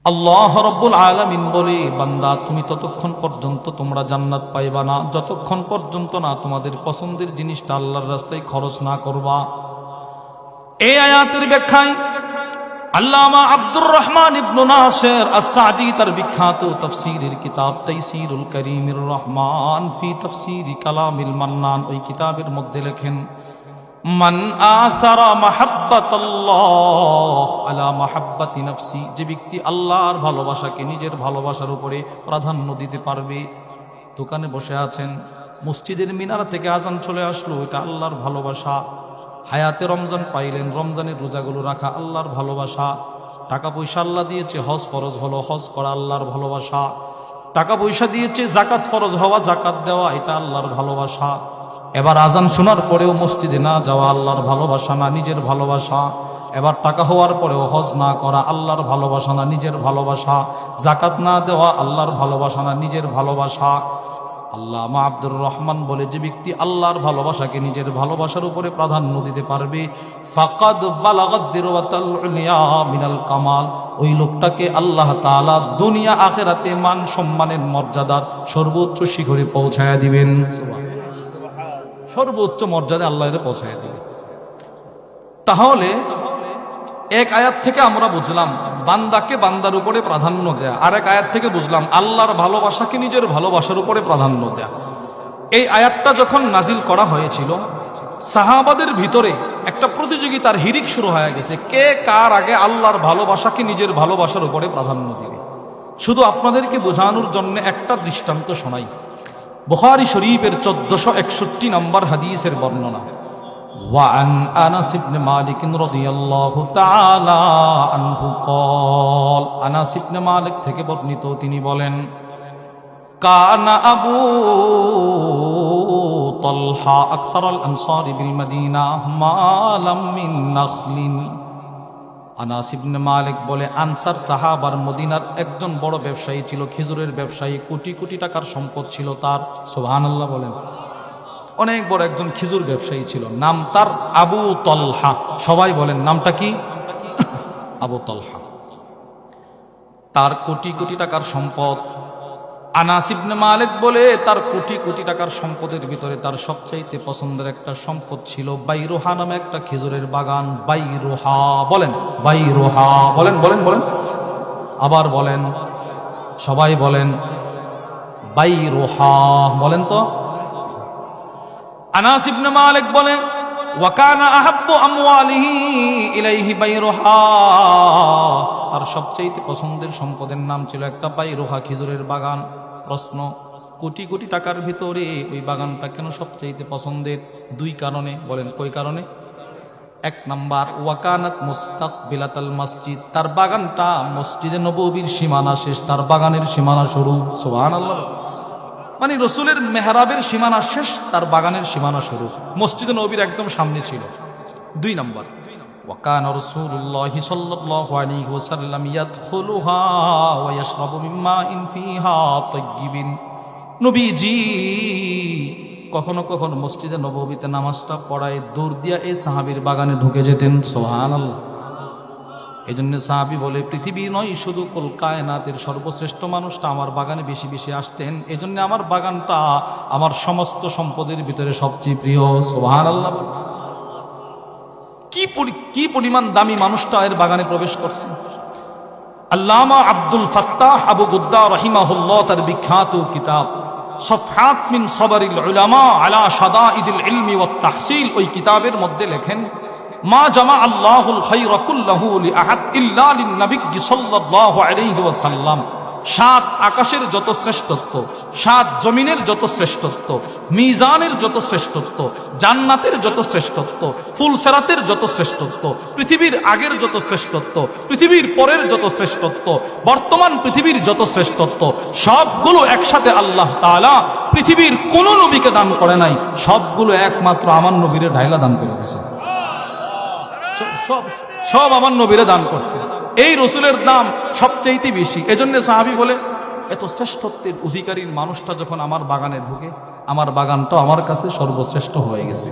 আল্লাহ রাব্বুল আলামিন বলে, বান্দা তুমি ততক্ষণ পর্যন্ত তোমরা জান্নাত পাইবা না যতক্ষণ পর্যন্ত না তোমাদের পছন্দের জিনিসটা আল্লাহর রাস্তায় খরচ না করবা। এই আয়াতের ব্যাখ্যায় আল্লামা আব্দুর রহমান ইবনে নাসির আস-সাদি তার বিখ্যাত তাফসীরের কিতাব তাইসিরুল কারীমির রহমান ফি তাফসীরি কালামিল মান্নান, ওই কিতাবের মধ্যে লেখেন, মান আসারা মাহাব্বাতাল্লাহ আলা মাহাব্বাতি নাফসি, যে ব্যক্তি আল্লাহর ভালোবাসাকে নিজের ভালোবাসার উপরে প্রাধান্য দিতে পারবে। দোকানে বসে আছেন, মসজিদের মিনার থেকে আজান চলে আসলো, এটা আল্লাহর ভালোবাসা। হায়াতে রমজান পাইলেন, রমজানের রোজাগুলো রাখা আল্লাহর ভালোবাসা। টাকা পয়সা আল্লাহ দিয়েছে, হজ ফরজ হলো, হজ করা আল্লাহর ভালোবাসা। টাকা পয়সা দিয়েছে, জাকাত ফরজ হওয়া, জাকাত দেওয়া, এটা আল্লাহর ভালোবাসা। এবার আজান শোনার পরেও মসজিদে না যাওয়া আল্লাহর ভালোবাসা না, নিজের ভালোবাসা। এবার টাকা হওয়ার পরেও হজ না করা আল্লাহর ভালোবাসা না, নিজের ভালোবাসা। জাকাত না দেওয়া আল্লাহর ভালোবাসা না, নিজের ভালোবাসা। আল্লামা আব্দুর রহমান বলে, যে ব্যক্তি আল্লাহর ভালোবাসাকে নিজের ভালোবাসার উপরে প্রাধান্য দিতে পারবে, ফাকাদ বালাগাদ দিরওয়াতাল উলিয়া মিনাল কামাল, ওই লোকটাকে আল্লাহ তাআলা দুনিয়া আখিরাতে মান সম্মানের মর্যাদার সর্বোচ্চ শিখরে পৌঁছায়া দিবেন। সর্বোচ্চ মর্যাদা আল্লাহ এর পৌঁছায় দিবে। তাহলে এক আয়াত থেকে আমরা বুঝলাম বান্দাকে বান্দার উপরে প্রাধান্য দেয়া, আর এক আয়াত থেকে বুঝলাম আল্লাহর ভালোবাসাকে নিজের ভালোবাসার উপরে প্রাধান্য দেয়া। এই আয়াতটা যখন নাজিল করা হয়েছিল, সাহাবাদের ভিতরে একটা প্রতিযোগিতার হিরিক শুরু হয়ে গেছে, কে কার আগে আল্লাহর ভালোবাসাকে নিজের ভালোবাসার উপরে প্রাধান্য দিবে। শুধু আপনাদেরকে বোঝানোর জন্য একটা দৃষ্টান্ত শোনাই। বুখারী শরীফের 1461 নম্বর হাদিসের বর্ণনা, ওয়ান আনাস ইবনে মালিক রাদিয়াল্লাহু তাআলা আনহু قال, আনাস ইবনে মালিক থেকে বর্ণিত, তিনি বলেন, কানা আবু তালহা আকসারাল আনসারি বিল মদিনা মালাম মিন নাখলিন। আনাস ইবনে মালিক বলে, আনসার সাহাবার মদিনার একজন বড় ব্যবসায়ী ছিল, খেজুরের ব্যবসায়ী, কোটি কোটি টাকার সম্পদ ছিল তার। সুবহানাল্লাহ বলেন। অনেক বড় একজন খেজুর ব্যবসায়ী ছিল, নাম তার আবু তালহা। সবাই বলেন নামটা কি? আবু তালহা। তার কোটি কোটি টাকার সম্পদ। আনাস ইবনে মালিক বলে, তার কোটি কোটি টাকার সম্পদের ভিতরে তার সবচাইতে পছন্দের একটা সম্পদ ছিল বাইরোহা নামে একটা খেজুরের বাগান। বাইরোহা বলেন, বাইরোহা বলেন, বলেন বলেন, আবার বলেন, সবাই বলেন বাইরোহা বলেন তো। আনাস ইবনে মালিক বলে, ওয়া কানা আহাব্বু আমওয়ালিহি ইলাইহি বাইরোহা, তার সবচাইতে পছন্দের সম্পদের নাম ছিল একটা বাইরোহা খেজুরের বাগান। প্রশ্ন, কোটি কোটি টাকার ভিতরে ওই বাগানটা কেন সবচাইতে পছন্দের? দুই কারণে। বলেন কই কারণে? এক নাম্বার, ওয়াকানাত মুস্তাকবিলাতাল মসজিদ, তার বাগানটা মসজিদে নববীর সীমানা শেষ, তার বাগানের সীমানা শুরু। সুবহানাল্লাহ। মানে রসুলের মেহরাবের সীমানা শেষ, তার বাগানের সীমানা শুরু, মসজিদে নববীর একদম সামনে ছিল। দুই নাম্বার, ওয়াকানা রাসূলুল্লাহি সাল্লাল্লাহু আলাইহি ওয়াসাল্লাম ইয়াদখুলুহা ওয়া ইয়াশরাবু মিম্মা ইন ফিহা তাইয়্যিবিন, নবীজি কখনো কখনো মসজিদে নববীতে নামাজটা পড়ায় দূর দিয়া এই সাহাবীর বাগানে ঢুকে যেতেন। সুবহানাল্লাহ। এই জন্য সাহাবী বলে, পৃথিবী নয় শুধু কুল কায়নাতের সর্বশ্রেষ্ঠ মানুষটা আমার বাগানে বেশি বেশি আসতেন, এই জন্য আমার বাগানটা আমার সমস্ত সম্পদের ভিতরে সবচেয়ে প্রিয়। সুবহানাল্লাহ। কি পরিমাণ দামি মানুষটা এর বাগানে প্রবেশ করছেন। আল্লামা আব্দুল ফাত্তাহ আবু গুদ্দা রাহিমাহুল্লাহ তার বিখ্যাত কিতাব সফহাত মিন সবরিল উলামা আলা শাদাইদিল ইলমি ওয়াত তাহসিল, ওই কিতাবের মধ্যে লেখেন, মা জামা আল্লাহুল খায়রা কুল্লাহু লিআহাদ ইল্লা লিন-নবী সাল্লাল্লাহু আলাইহি ওয়াসাল্লাম। সাত আকাশের যত শ্রেষ্ঠত্ব, সাত জমিনের যত শ্রেষ্ঠত্ব, মিজানের যত শ্রেষ্ঠত্ব, জান্নাতের যত শ্রেষ্ঠত্ব, ফুলসেরাতের যত শ্রেষ্ঠত্ব, পৃথিবীর আগের যত শ্রেষ্ঠত্ব, পৃথিবীর পরের যত শ্রেষ্ঠত্ব, বর্তমান পৃথিবীর যত শ্রেষ্ঠত্ব, সবগুলো একসাথে আল্লাহ তাআলা পৃথিবীর কোন নবীকে দান করে নাই, সবগুলো একমাত্র আমার নবীরে ঢাইলা দান করে দিয়েছে। সব আমার নবীরে দান করছে। এই রসুলের দাম সবচাইতে বেশি। এজন্য সাহাবী বলে, এত শ্রেষ্ঠত্বের অধিকারীর মানুষটা যখন আমার বাগানে ঢুকে, আমার বাগানটা আমার কাছে সর্বশ্রেষ্ঠ হয়ে গেছে।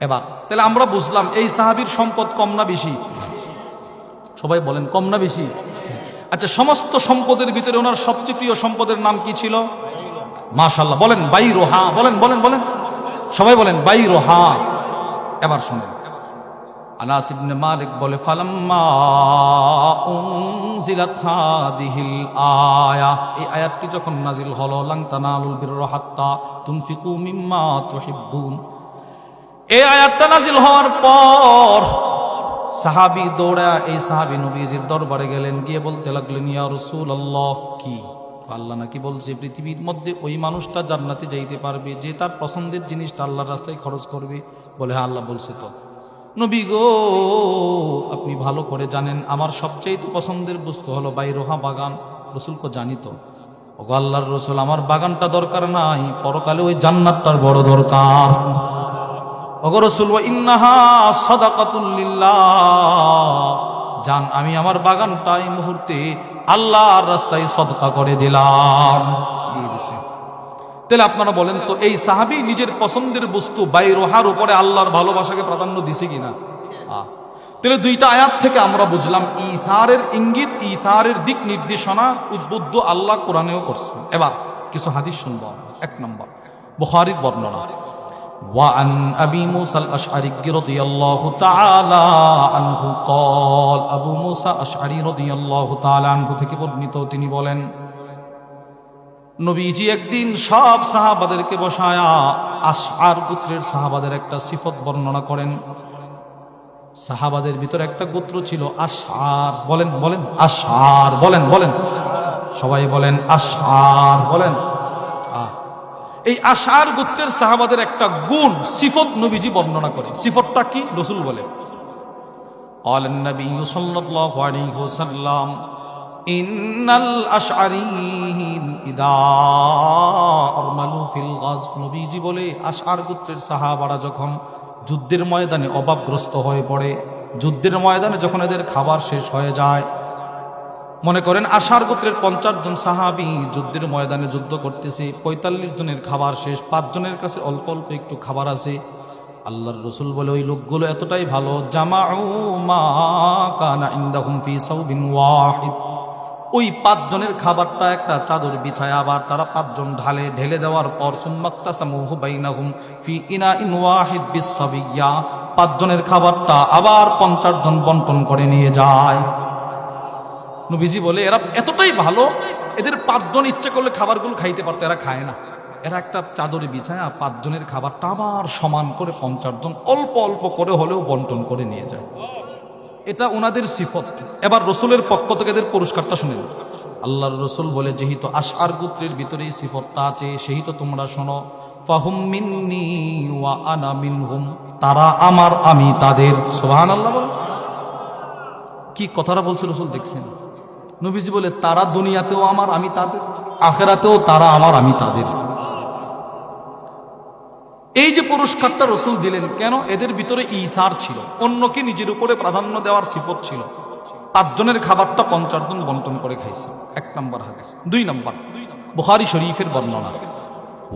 এবার তাহলে আমরা বুঝলাম এই সাহাবীর সম্পদ কম না বেশি? সবাই বলেন কম না বেশি? আচ্ছা, সমস্ত সম্পদের ভিতরে ওনার সবচেয়ে প্রিয় সম্পদের নাম কি ছিল? মাশাআল্লাহ, বলেন বাইরোহা, বলেন বলেন বলেন, সবাই বলেন বাইরোহা। এবার শুনেন, আনাস ইবনে মালিক বলে, ফালাম্মা উনজিলাত হাদিহিল আয়া, এই আয়াতটি যখন নাজিল হলো, লান তানালুল বিররা হাত্তা তুনফিকু মিম্মা তুহিব্বুন, এই আয়াতটা নাজিল হওয়ার পর সাহাবী দৌড়া এই সাহাবী নবীজির দরবারে গেলেন, গিয়ে বলতে লাগলেন, ইয়া রাসূলুল্লাহ, কি আল্লাহ নাকি বলছে পৃথিবীর মধ্যে ওই মানুষটা জান্নাতে যাইতে পারবে যে তার পছন্দের জিনিসটা আল্লাহর রাস্তায় খরচ করবে? বলে, হ্যাঁ আল্লাহ বলছে। তো নবী গো, আপনি ভালো করে জানেন আমার সবচেয়ে পছন্দের বস্তু হলো বাইরোহা বাগান। রসুল কো জানি তো। ওগো আল্লাহর রসুল, আমার বাগানটা দরকার নাই, পরকালে ওই জান্নাতটার বড় দরকার। ওগো রসুল, ওয়া ইন্নাহা সাদাকাতুল লিল্লাহ, জান আমি আমার বাগানটা এই মুহূর্তে আল্লাহর রাস্তায় সদকা করে দিলাম, দিয়ে দিছে। তাহলে আপনারা বলেন তো, এই সাহাবী নিজের পছন্দের বস্তু বাইরোহার উপরে আল্লাহর ভালোবাসাকে প্রাধান্য দিছে কিনা? তাহলে দুইটা আয়াত থেকে আমরা বুঝলাম ইথারের ইঙ্গিত, ইথারের দিক নির্দেশনা উদ্বুদ্ধ আল্লাহ কোরআনেও করছেন। এবার কিছু হাদিস শুনব। এক নম্বর, বুখারীর বর্ণনা, وعن أبي موسى الأشعري رضي الله تعالى عنه قال, আবু মুসা আশআরী রাদিয়াল্লাহু তাআলা আনহু থেকে বর্ণিত, তিনি বলেন, নবীজি একদিন সব সাহাবাদেরকে বসায়া আশআর গোত্রের সাহাবাদের একটা সিফত বর্ণনা করেন। সাহাবাদের ভিতরে একটা গোত্র ছিল আশআর, বলেন বলেন আশআর, বলেন বলেন, সবাই বলেন আশআর, বলেন। এই আশআর গোত্রের সাহাবাদের একটা গুণ সিফত নবীজি বর্ণনা করে। সিফতটা কি? রাসূল বলে, قال النبي صلى الله عليه وسلم إن الأشعريين إذا أرملوا في الغزو, নবীজি বলে আশআর গোত্রের সাহাবারা যখন যুদ্ধের ময়দানে অভাবগ্রস্ত হয়ে পড়ে, যুদ্ধের ময়দানে যখন এদের খাবার শেষ হয়ে যায়, মনে করেন আশআর গোত্রের 50 জন সাহাবী যুদ্ধের ময়দানে যুদ্ধ করতেছে, 45 জনের খাবার শেষ, 5 জনের কাছে অল্প অল্প একটু খাবার আছে। আল্লাহর রাসূল বলে, ওই লোকগুলো এতটাই ভালো, জামাউ মা কানা ইনদাহুম ফি সাওবিন ওয়াহিদ, ওই 5 জনের খাবারটা একটা চাদর বিছায় আবার তারা 5 জন ঢেলে দেওয়ার পর সুম্মাক্তাসামুহু বাইনাহুম ফি ইনাইন ওয়াহিদ বিসসাবিয়্যা, 5 জনের খাবারটা আবার 50 জন বন্টন করে নিয়ে যায়। নবীজি বলে, এরা এতটাই ভালো, এদের 5 জন ইচ্ছে করলে খাবারগুলো খাইতে পারতো, এরা খায় না। এরা একটা চাদরে বিছায় 5 জনের খাবারটা আবার সমান করে 50 জন অল্প অল্প করে হলেও বন্টন করে নিয়ে যায়। এটা ওনাদের সিফত। এবার রসুলের পক্ষ থেকে এদের পুরস্কারটা শুনেন। আল্লাহর রসুল বলে, যেহেতু আশআর গোত্রের ভিতরে এই সিফতটা আছে, সেই তো তোমরা শোনো, ফাহুম মিন্নি ওয়া আনা মিনহুম, তারা আমার আমি তাদের। সুবহানাল্লাহ। বল কি কথাটা বলছে রসুল, দেখছেন? নবীজি বলে, তারা দুনিয়াতেও আমার আমি তাদের, আখিরাতেও তারা আমার আমি তাদের। এই যে পুরস্কারটা রসুল দিলেন, কেন? এদের ভিতরে ইথার ছিল, অন্যকে নিজের উপরে প্রাধান্য দেওয়ার সিফত ছিল। 5 জনের খাবারটা 50 জন বন্টন করে খাইছে। 1 নম্বর হাদিস। 2 নম্বর, বুখারী শরীফের বর্ণনা,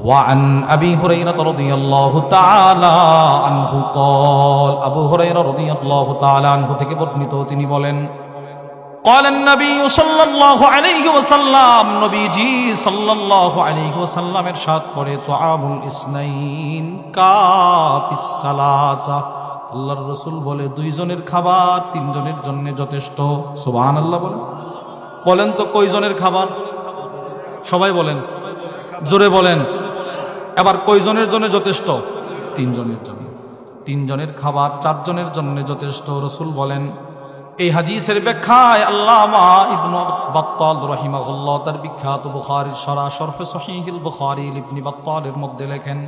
وعن أبي هريرة رضي الله تعالى عنه قال, আবু হুরায়রা রাদিয়াল্লাহু তাআলা আনহু থেকে বর্ণিত, তিনি বলেন, قال النبي صلى الله عليه وسلم, নবীজি সাল্লাল্লাহু আলাইহি ওয়াসাল্লাম ইরশাদ করে, তুআমুল ইসনাইন কাফিস সালাসা, আল্লাহর রাসূল বলে, 2 জনের খাবার 3 জনের জন্য যথেষ্ট। সুবহানাল্লাহ। বলেন তো কয়জনের খাবার? সবাই বলেন, জোরে বলেন। এবার কয়জনের জন্য যথেষ্ট? 3 জনের জন্য। 3 জনের খাবার 4 জনের জন্য যথেষ্ট। রাসূল বলেন, এই হাদিসের ব্যাখ্যায় আল্লামা ইবনে বাত্তাল রাহিমাহুল্লাহ তার বিখ্যাত বুখারীর শরহ সহিহুল বুখারী ইবনে বাত্তালের মধ্যে লেখেন,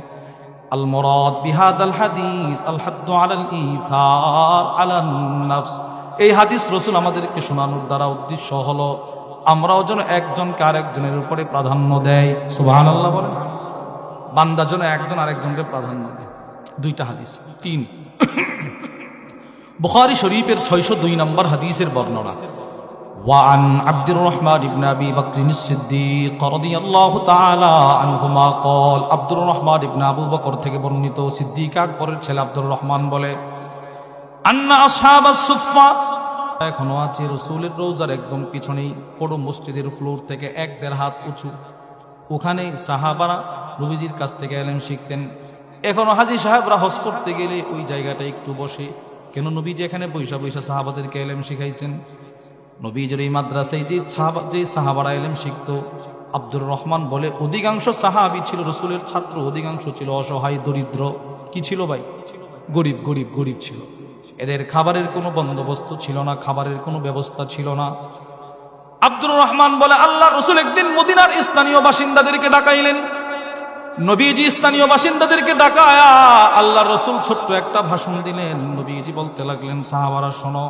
আল মুরাদ বিহাদাল হাদিস আল হাদ্দু আলাল ইথার আলান নাফস, এই হাদিস রাসূল আমাদেরকে শোনানোর দ্বারা উদ্দেশ্য হলো আমরাও যেন একজনকে আরেকজনের উপরে প্রাধান্য দেয়। সুবহানাল্লাহ। বলেন, বান্দা যেন একজন আরেকজনকে প্রাধান্য দেয়। 2টা হাদিস। 3, বুখারী শরীফের 602 নম্বর হাদিসের বর্ণনা, ওয়ান আব্দুর রহমান ইবনে আবি বকর সিদ্দিক রাদিয়াল্লাহু তাআলা আনহুমা قال, আব্দুর রহমান ইবনে আবু বকর থেকে বর্ণিত, সিদ্দিক আকবরের ছেলে আব্দুর রহমান বলে, আন্না আসহাবাস সুফফা, এখনো আছে রসুলের রোজার একদম পিছনেই বড় মসজিদের ফ্লোর থেকে 1-1.5 হাত উঁচু, ওখানে সাহাবারা নবীজির কাছ থেকে ইলম শিখতেন। এখনো হাজী সাহেবরা হজ করতে গেলে ওই জায়গাটা একটু বসে, কেন নবীজি এখানে বৈশা বৈশা সাহাবাদেরকে ইলম শিখাইছেন। নবীজির এই মাদ্রাসায় যে সাহাবারা ইলম শিখত, আব্দুর রহমান বলে অধিকাংশ সাহাবী ছিল রসুলের ছাত্র, অধিকাংশ ছিল অসহায় দরিদ্র। কি ছিল ভাই? গরিব গরিব গরিব ছিল। এদের খাবারের কোনো বন্দোবস্ত ছিল না, খাবারের কোনো ব্যবস্থা ছিল না। আব্দুর রহমান বলে আল্লাহ রসুল একদিন মদিনার স্থানীয় বাসিন্দাদেরকে ডাকাইলেন। নবীজি স্থানীয় বাসিন্দাদেরকে ডাকায়া আল্লাহ রসুল ছোট্ট একটা ভাষণ দিলেন। নবীজি বলতে লাগলেন, সাহাবারা শোনো,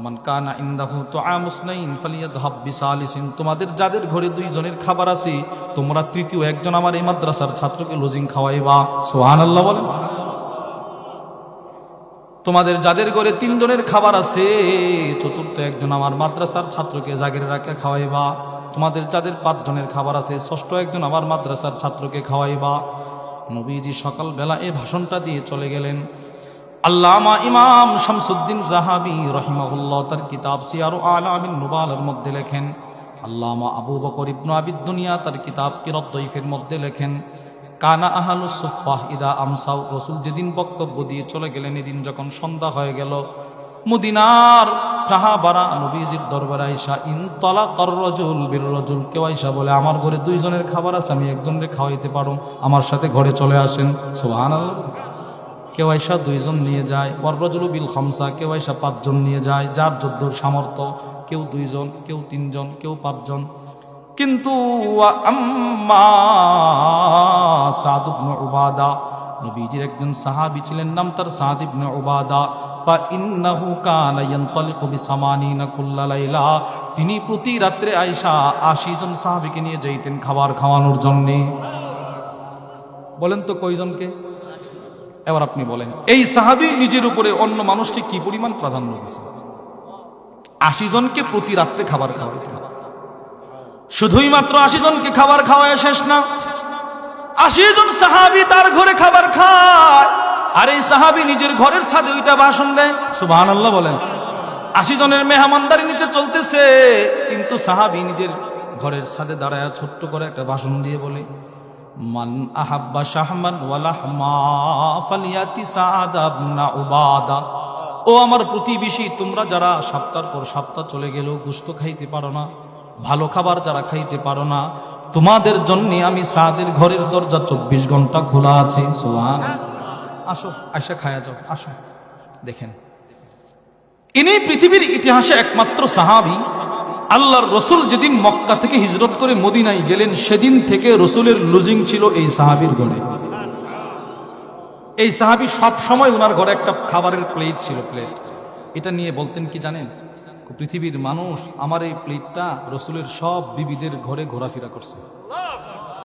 মান কানা ইনদাহু তুআমু ইসনাইন ফালিয়াযহাব বিসালিসিন, তোমাদের যাদের ঘরে 2 জনের খাবার আছে, তোমরা তৃতীয় একজন আমার এই মাদ্রাসার ছাত্রকে লজিং খাওয়াইবা। সুবহানাল্লাহ বলেন। তোমাদের যাদের ঘরে 3 জনের খাবার আছে, চতুর্থ একজন আমার মাদ্রাসার ছাত্রকে জাগিরে রাখে খাওয়াইবা। তোমাদের যাদের 5 জনের খাবার আছে, ষষ্ঠ একজন আমার মাদ্রাসার ছাত্রকে খাওয়াইবা। নবীজি সকালবেলা এই ভাষণটা দিয়ে চলে গেলেন। আল্লামা ইমাম শামসুদ্দিন জাহাবি রহিমাহুল্লাহ তার কিতাব সিয়ারু আলামিন নুবালার মধ্যে লেখেন, আল্লামা আবু বকর ইবনে আবিদ দুনিয়া তার কিতাব কিরাত দইফের মধ্যে লেখেন, কানা আহলুস সুফাহ ইদা আমসাউ, রাসূল যেদিন বক্তব্য দিয়ে চলে গেলেন, এদিন যখন সন্ধ্যা হয়ে গেল, মদিনার সাহাবারা নবীজির দরবারে আইসা ইনতালাকার রাজুল বির রাজুল, কেউ আইসা বলে আমার ঘরে 2 জনের খাবার আছে, আমি একজনকে খাওয়াইতে পারো, আমার সাথে ঘরে চলে আসেন। সুবহানাল্লাহ। কেউ আইসা 2 জন নিয়ে যায়, ওয়ার রাজুলু বিল খামসা, কেউ আইসা 5 জন নিয়ে যায়, যার যদ্দুর সামর্থ্য, কেউ 2 জন, কেউ 3 জন, কেউ 5 জন। কিন্তু আম্মা সাদ ইবনে উবাদা, নবীজির একজন সাহাবী ছিলেন, নাম তার সাদ ইবনে উবাদা, ফা ইন্নাহু কানা ইয়ানতালিকু বিসামানিনা কুল্লা লাইলা, তিনি প্রতি রাত্রে আয়েশা 80 জন সাহাবীকে নিয়ে যাইতেন খাবার খাওয়ানোর জন্য। বলেন তো কয়জনকে? এবার আপনি বলেন, এই সাহাবী নিজের উপরে অন্য মানুষকে কি পরিমাণ প্রাধান্য দিয়েছে? 80 জনকে প্রতি রাত্রে খাবার খাওয়াইতেন। শুধুই মাত্র 80 জনকে খাবার খাওয়ায় শেষ না, 80 জন সাহাবী তার ঘরে খাবার খায়, আর এই সাহাবী নিজের ঘরের ছাদে ওইটা ভাষণ দেয়। সুবহানাল্লাহ বলেন। 80 জনের মেহমানদারি নিচে চলতেছে, কিন্তু সাহাবী নিজের ঘরের ছাদে দাঁড়ায় ছোট্ট করে একটা ভাষণ দিয়ে বলে, মান আহাব্বা শাহমান ওয়া লাহমা ফালিয়াতি সাআদ ইবনে উবাদা, ও আমার প্রতিবেশী, তোমরা যারা সপ্তাহের পর সপ্তাহ চলে গেল গোশত খাইতে পারো না, ভালো খাবার যারা খাইতে পারো না, তোমাদের জন্য আমি সাদের ঘরের দরজা 24 ঘন্টা খোলা আছে। সুবহানাল্লাহ। আসো, আয়সা খায়া যাও, আসো। দেখেন, ইনি পৃথিবীর ইতিহাসে একমাত্র সাহাবী, আল্লাহর রসুল যেদিন মক্কা থেকে হিজরত করে মদিনায় গেলেন, সেদিন থেকে রসুলের লুজিং ছিল এই সাহাবীর ঘরে। এই সাহাবী সব সময় ওনার ঘরে একটা খাবারের প্লেট ছিল, প্লেট। এটা নিয়ে বলতেন কি জানেন? পৃথিবীর মানুষ আমার এই প্লেটটা রসুলের সব বিবিদের ঘরে ঘোরাফেরা করছে।